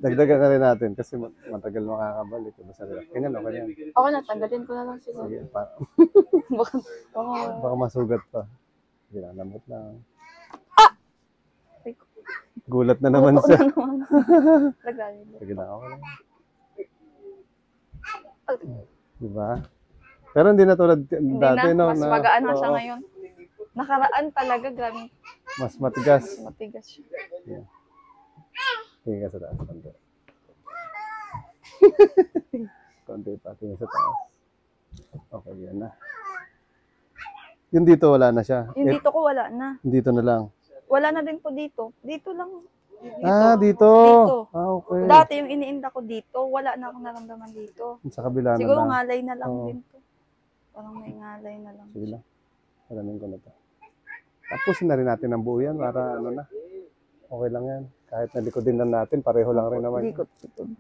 Dagdagan na rin natin kasi matagal makakabalik. Basta relax. Ganyan, okay yan. Okay na, tanggalin ko na lang siguro. Sige, Baka baka masugat pa. Sige lang, lambot lang. Ay, Gulat na naman totoo siya. na naman. Naglalagay. Sige lang, okay lang. Diba? Pero hindi na tulad Hindi dati, na, no? mas magaan na siya oo, ngayon. Nakaraan talaga, grabe. mas matigas. Matigas siya. Yeah. Tingin ka sa taas. Konti. Konti pa. Tingin sa taas. Okay, yan na. Yung dito, wala na siya. Yung dito ko wala na. Dito na lang. Wala na din po dito. Dito lang. Dito. Dito. Okay. Dati yung iniinda ko dito, wala na akong naramdaman dito. Sa kabila na Siguro lang. ngalay na lang Oo. din to. Parang may ngalay na lang. Sige lang. Alamin ko na to. Tapusin na rin natin ang buo yan para ano na. Okay lang yan. Kahit nalikodin lang natin, pareho lang rin naman. Likot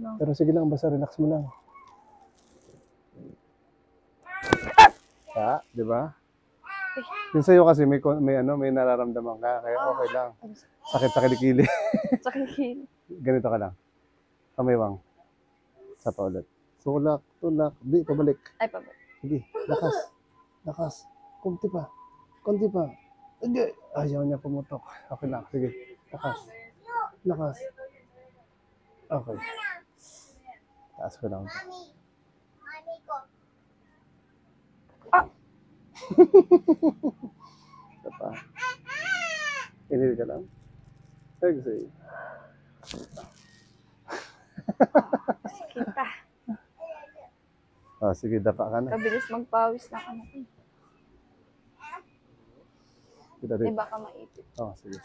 lang. Pero sige lang, basta relax mo lang. Di ba? Yung sa'yo kasi may nararamdaman ka, kaya okay lang. Sakit sa kilikili. Sa kilikili. Ganito ka lang. Kamaywang. Sa paulit. Tulak, tulak. Di, pabalik. Ay, pabalik. Sige, lakas. Lakas. Kunti pa. Kunti pa. Hindi. Ayaw niya pumutok. Okay lang. Sige. Lakas. Lakas. Okay. Taas ko lang. Ito pa. Inhale ka lang. Exhale. Kita. Sige, dapa ka na. Kabilis magpawis na ano. Kita rin. Baka maipit. Sige.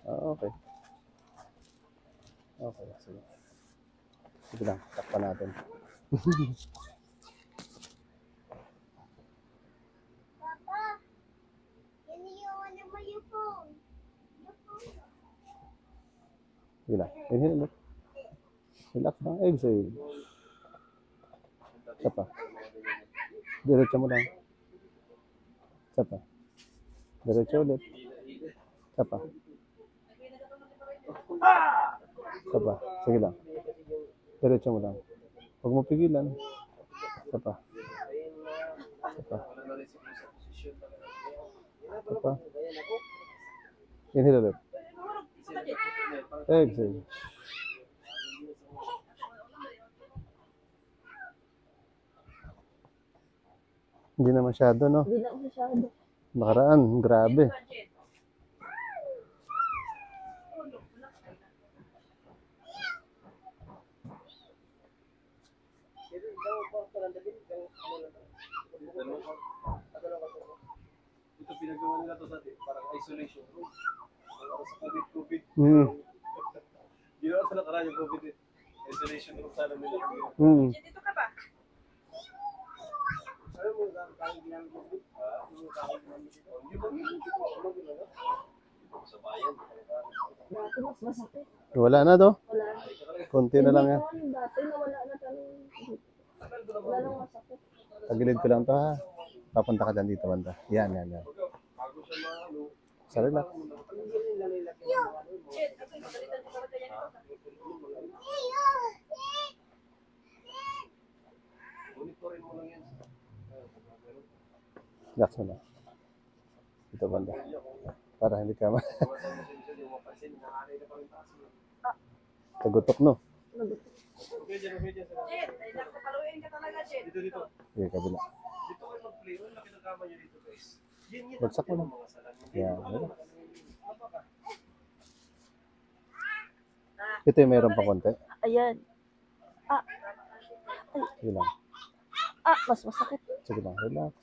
Okay. Okay, sige. Sige lang, takpan natin. Papa, iniiwan naman yung phone. Sige lang. Inhale ulit. Relax lang. Exhale. Isa pa. Diretso mo lang. Isa pa. Diretso ulit. Isa pa. Isa pa. Sige lang. Diretso mo lang. Huwag mo pigilan. Isa pa. Isa pa. Isa pa. Inhale ulit. Exhale. Hindi na masyado, no? Hindi na masyado. Nakaraan, grabe. Ito pinagawa nila to dati, parang isolation room. Para sa COVID. Ginawa sa nakaraan yung COVID eh. Isolation room sana nila. Dito ka ba? Ayaw mo na kain ginang COVID? Yung kain ginang COVID? Hindi ba ginagawa? Sa bayan. Dati mas masakit. Wala na, to? Wala. Konti na lang yan. Dati nawala na talaga. Wala nang masakit. Tagilid ko lang to, ha? Papunta ka dyan dito, banda. Yan. Bago siya maano. Sa relax. Monitorin mo lang yan. Relax mo na. Dito, banda. Para hindi ka kagutok, no? Okay, dyan. Dito. Sige, kabila. Dito kayo mag-play. Ang laki ng kama nyo dito, guys. Yan. Bagsak mo na. Mga salamin. Yan. Ito yung mayroon pa konti. Ayan. Sige lang. Mas masakit. Sige lang, relax.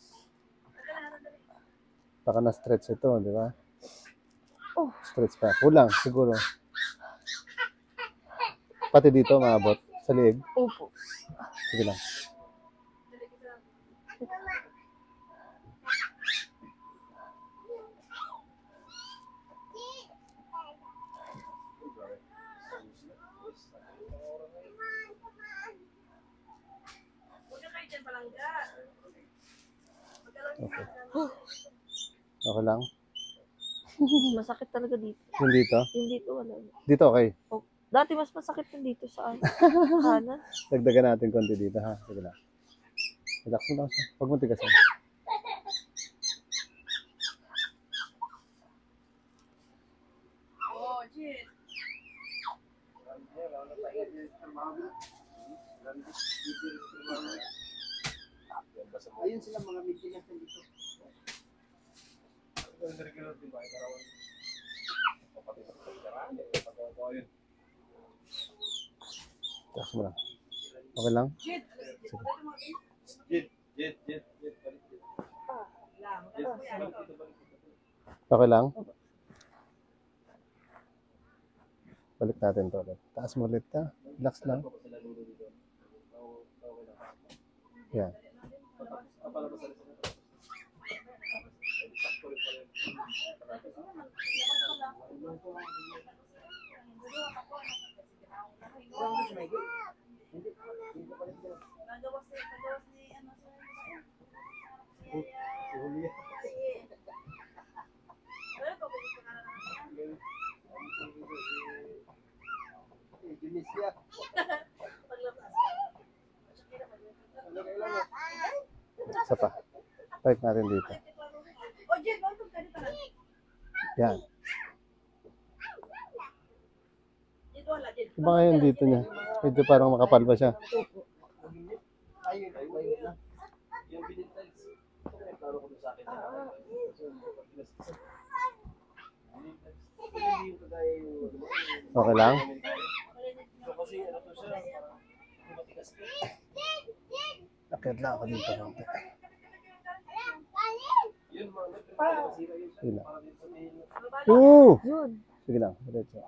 Baka na-stretch ito, di ba? Stretch pa. Kulang, siguro. Pati dito, maabot. Sa liig. Opo. Sige lang. Okay. Okay lang. Masakit talaga dito. Yung dito? Yung dito wala. Dito okay. Oh, dati mas masakit yung dito sa kanan. Dagdagan natin konti dito ha. Sige lang. Relax mo lang siya. Huwag mo tigasan. Ayun sila mga maintenance dito. Ang regular din ba? Karawan. Kapatid sa pagkaraan. Pagkakawa yun. Relax mo lang. Okay lang? Jet. Balik dito. Okay lang? Balik natin to ulit. Taas mo ulit ka. Relax lang. Yan. Indonesia. Isa pa. Balik natin dito. Yan. Iba ngayon dito niya. Medyo parang makapal pa siya. Ayun na. Yung binintals. Klaro ko sa akin. Okay lang? So kasi ano to siya, parang matigas to. Akit lang ako dito. Yun mga nasira yun. Sige lang. Para din sa tingin. Oo! Yun. Sige lang. Diretso.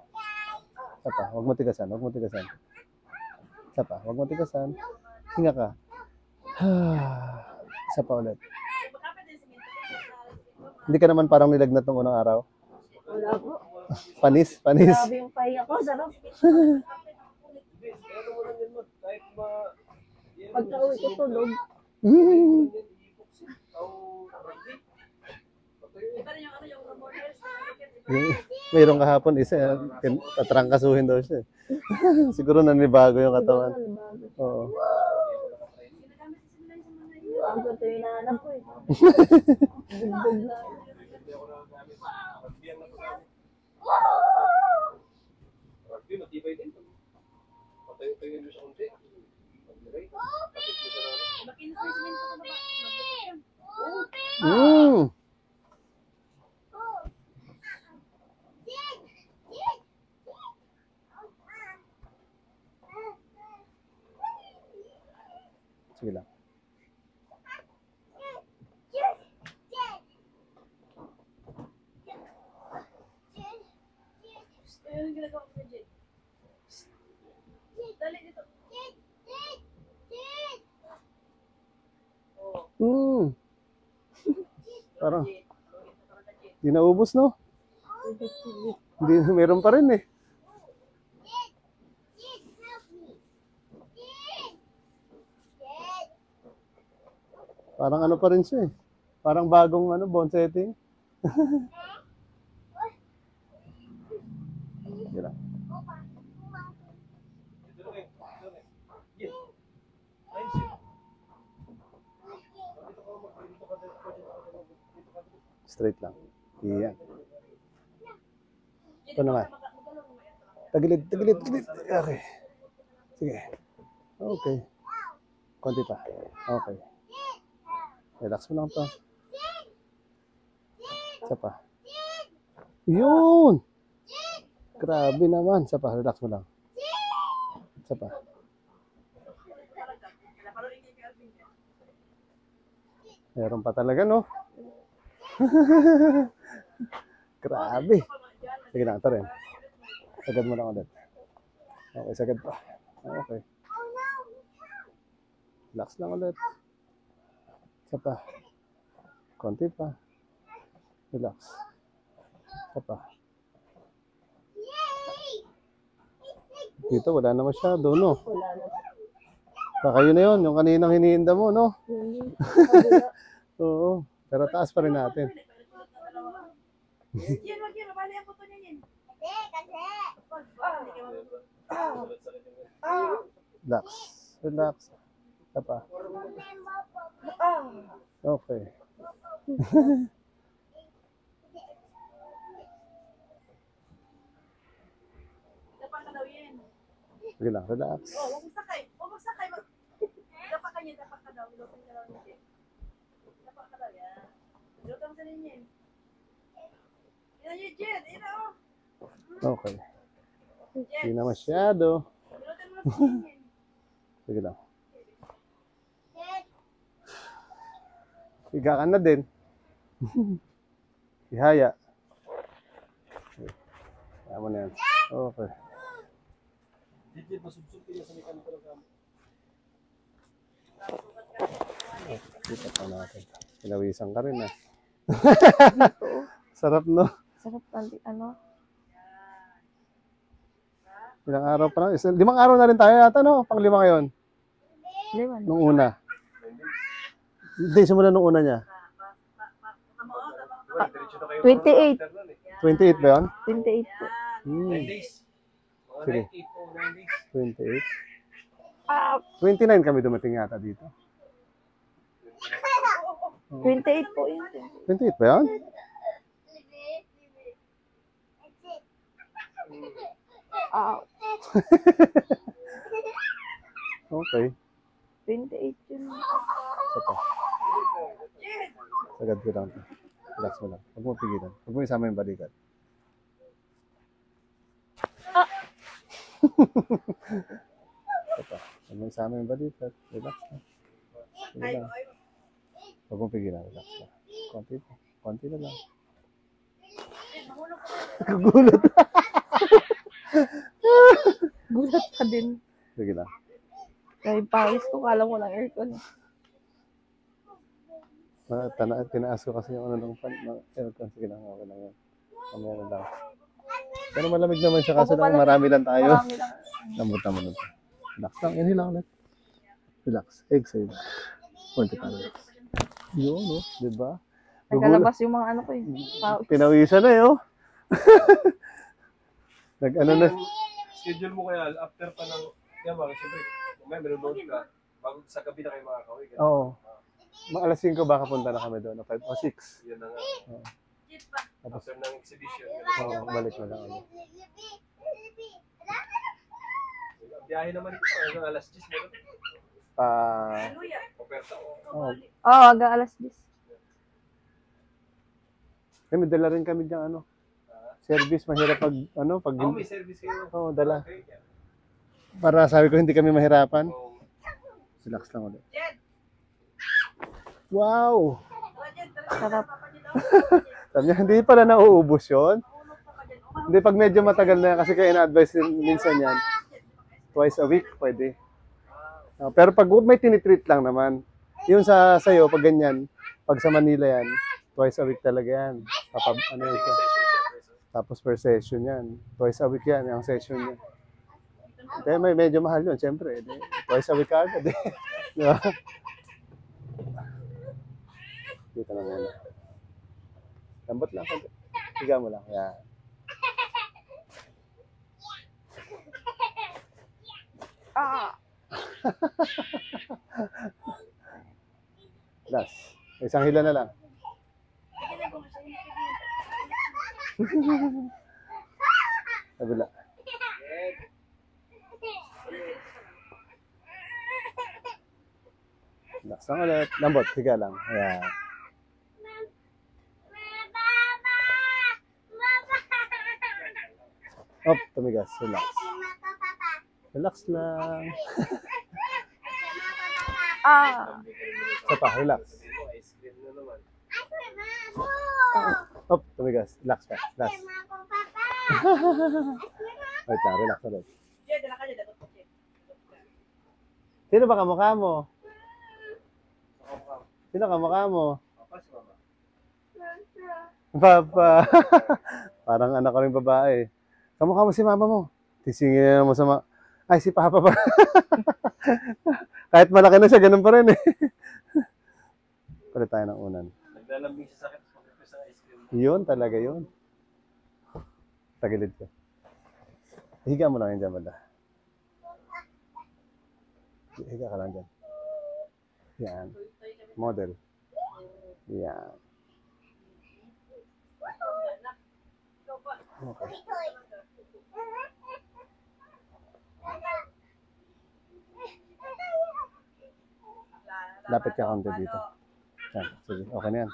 Isa pa. Huwag mo tigasan. Huwag mo tigasan. Isa pa. Huwag mo tigasan. Hinga ka. Isa pa ulit. Hindi ka naman parang nilagnat ng unang araw. Wala po. Panis. Panis. Grabe yung pahinga ko. Sarap. Hindi, kaya mo lang yun mo. Kahit Pagka uwi ko tulog. Mayroong kahapon isa. Tatrangkasuhin daw siya. Siguro nanibago yung katawan. Oo. Ang ito yung nahanap ko eh. Bugbog na. Rugby, matibay din. Patayo-tayo nyo sa konti. Paglagay. Kapit mo sa namin. Sige lang. Ayun yung ginagawa ko sa Jen. Dali dito. Parang di naubos, no? Hindi, meron pa rin eh. Parang ano pa rin siya eh. Parang bagong bone setting. Sige lang. Dito na kayo. Dito na. Ayun siya. Dito ka. Straight lang. Iyan. Ito naman. Tagilid, tagilid, tagilid. Okay. Sige. Okay. Konti pa. Okay. Relax mo lang to. Isa pa. Yun! Grabe naman. Isa pa. Relax mo lang. Isa pa. Meron pa talaga, no? Grabe. Sige lang, ito rin. Sagad mo lang ulit. Okay, sagad pa. Okay. Relax lang ulit. Isa pa. Konti pa. Relax. Isa pa. Dito, wala na masyado, no? Wala na. Baka yun na yun, yung kaninang hinihinda mo, no? Yun. Kabila. Oo. Pero taas pa rin natin. Yan, wag yan. Mabali ang puto niya yan. Hindi, kasi. Wag, hindi ka mag- Sakit yung Relax. Relax. Isa pa. Okay. Dapat ka daw yan. Sige lang, relax. Oh, huwag magsakay. Huwag magsakay. Dapat ka niya, dapat ka daw. Lutin ka daw niya. Dapat ka daw yan. Lutin mo sa ninyo. Yan yun, Jen. Yan o. Okay. Jen. Hindi na masyado. Lutin mo na sa ninyo. Sige lang. Higa ka na din. Ihaya. Kaya mo na yan. Okay. Jit, masubsub ka niya sa mechanical ng kamo. Kita pa natin. Pinawisan ka rin ah. Sarap no? Sarap ano? Ilang araw pa lang. 5 araw na rin tayo yata no? Pang 5 ngayon. Liman. Nung una. Hindi, simula nung una niya. Diretso na kayo. 28. 28 ba yun? 28 po. 9 days. Mga Sige. 98 po, 9 days. 28. 29 kami dumating yata dito. 28 po yun. 28 ba yun? Okay. 28 yun. Isa pa. Sagad ko lang. Relax mo lang. Huwag mo pigilan. Huwag mo isama yung balikat. Isa pa. Huwag mo isama yung balikat. Relax lang. Sige lang. Huwag mo pigilan. Relax lang. Konti pa. Konti na lang. Gulat. Gulat ka din. Sige lang. Kaya pawis ko, kala mo lang aircon. Tinaas ko kasi yung ano ng aircon. Sige lang. Okay lang yan. Mamaya na lang. Pero malamig naman siya kasi lang marami lang tayo. Marami lang. Lambot naman ito. Relax lang. Inhale lang ulit. Relax. Exhale. Konti pa relax. Yun, no? Diba? Nagkalabas yung mga ano ko eh. Pawis. Pinawisan na yun. Nag-ano na. Schedule mo kaya after pa ng yaman, siyempre, may manonood ka, bago sa gabi na kayo makakawin. Oo. Mga alas 5 baka punta na kami doon. 5 o 6. Yan na nga. Tapos, After ng exhibition. balik na lang ulit. Biyahe naman ito, hanggang alas 10 meron. Oferta o. Oh, Oo, hanggang alas 10. may dala rin kami dyan, ano. Service, mahirap pag, ano, pag, May service kayo. oo, dala. Okay. Para sabi ko, hindi kami mahirapan. So, Relax lang ulit. Wow! Sarap. Sabi niya, hindi pala nauubos yun. Hindi, pag medyo matagal na, kasi kaya ina-advise minsan yan, twice a week, pwede. Pero pag may tinitreat lang naman, yun sa sayo, pag ganyan, pag sa Manila yan, twice a week talaga yan. Ano yun siya. Tapos per session yan. Twice a week yan, yung session niya. Kaya may medyo mahal yun, siyempre. Twice a week agad eh. Di ba? Dito na muna. Lambot lang. Higa mo lang. Yan. Last. Isang hila na lang. Kabila. Relax lang ulit. Lambot. Higa lang. Ayan. Op, tumigas. Relax. Relax lang. Isa pa. Relax. ice cream na naman. Op, tumigas. Relax pa. Relax. Wait lang. Relax ulit. Sino ba kamukha mo? Sino kamukha mo? Papa, si mama. Papa. Parang anak ko rin babae. Kamukha mo si mama mo. Tisingin mo sa ay, si Papa pa. Kahit malaki na siya, ganun pa rin eh. Palit tayo ng unan. Naglalambing sa sakit pag-request ng ice cream. Yun talaga yun. Tagilid ko. Higa mo lang yan dyan, banda. Higa ka lang dyan. Yan. Model. Yan. Okay. Lapit ka konti dito. Yan. Sige. Okay na yan.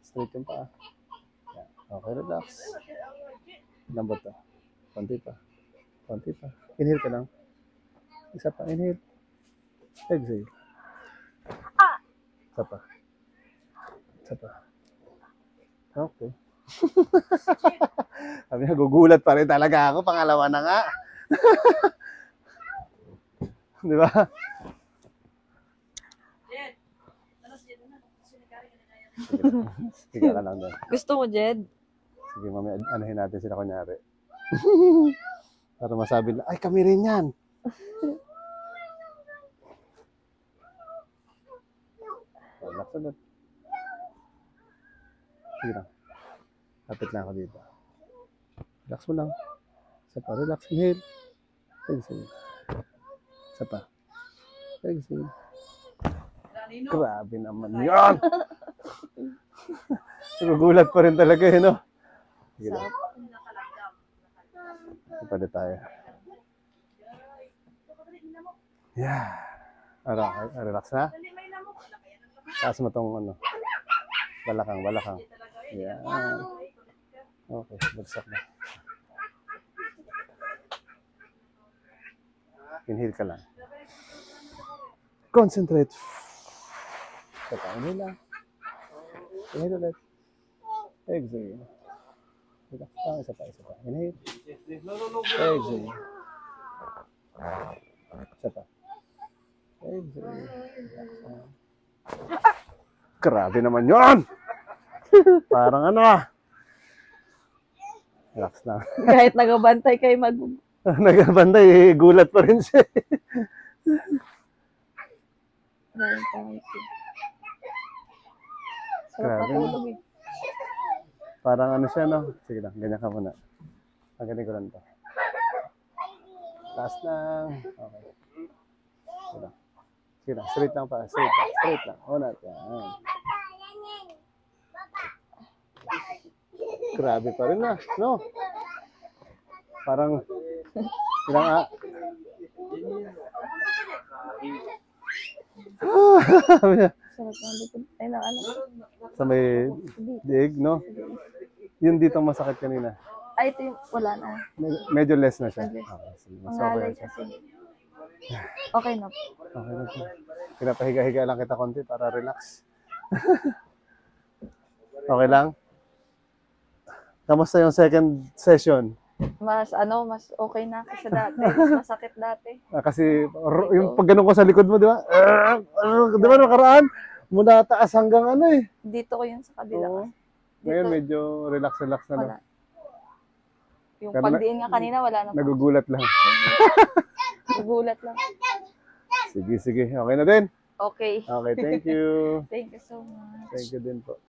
Straight yung paa. Yan. Okay, relax. Lambot to. Konti pa. Konti pa. Inhale ka lang. Isa pa. Inhale. Exhale. Isa pa. Isa pa. Okay. Sabi niya, gugulat pa rin talaga ako. Pangalawa na nga. Di ba? Jed, ano si Jed na? Sinikari ka na yan. Sige ka lang doon. Gusto mo, Jed? Sige, mamaya anuhin natin sila kunyari. Para masabi na, ay kami rin yan. Relax ulit. Sige lang. Lapit na ako dito. Relax mo lang. Isa pa, relax. Inhale. Exhale. Isa pa. Exhale. Ranino. Grabe naman yan! Nagugulat pa rin talaga eh, no? Sige lang. Nakalamdam. Pwede tayo. Yeah. Relax na? Dali, may lamok. Wala kaya ng lamok. Taas mo tong ano. Balakang. Talaga yun. Yeah. Okay, bagsak na. Inhale ka lang. Concentrate. Saka, inhale lang. Inhale ulit. Exhale. Relax lang, isa pa. Inhale. Exhale. Isa pa. Exhale. Relax lang. Grabe naman yun! Parang ano ah. Relax lang. Kahit nagabantay kayo Nagabantay, gulat pa rin siya. Sarap Grabe, matulog eh. Parang ano siya, no? Sige lang, ganyan ka muna. Ang galing ko lang to. Taas lang. Okay. Sige lang. Sige lang, straight lang pa. Straight lang. Unat. Yan. Grabe pa rin na, no? Parang, ilang Sarap ng likod. Ay, na ano. sa may diig, no? Yun dito masakit kanina. Ay, ito yung wala na. Medyo less na siya. Medyo. Okay, sige. Mas okay Mangalay na siya. kasi. Okay na po. Okay na siya. Pinapahiga-higa lang kita konti para relax. Okay lang? Kamusta yung second session? Mas okay na kasi dati. Mas masakit dati. Kasi yung pag ganun ko sa likod mo, di ba? Di ba nakaraan? Mula taas hanggang ano eh. Dito ko yun sa kabila. Oo. Dito, Ngayon medyo relax na wala. lang. Yung Pero pagdiin nga kanina, wala na po. Nagugulat lang. Nagulat lang. Sige. Okay na din. Okay. Okay, thank you. Thank you so much. Thank you din po.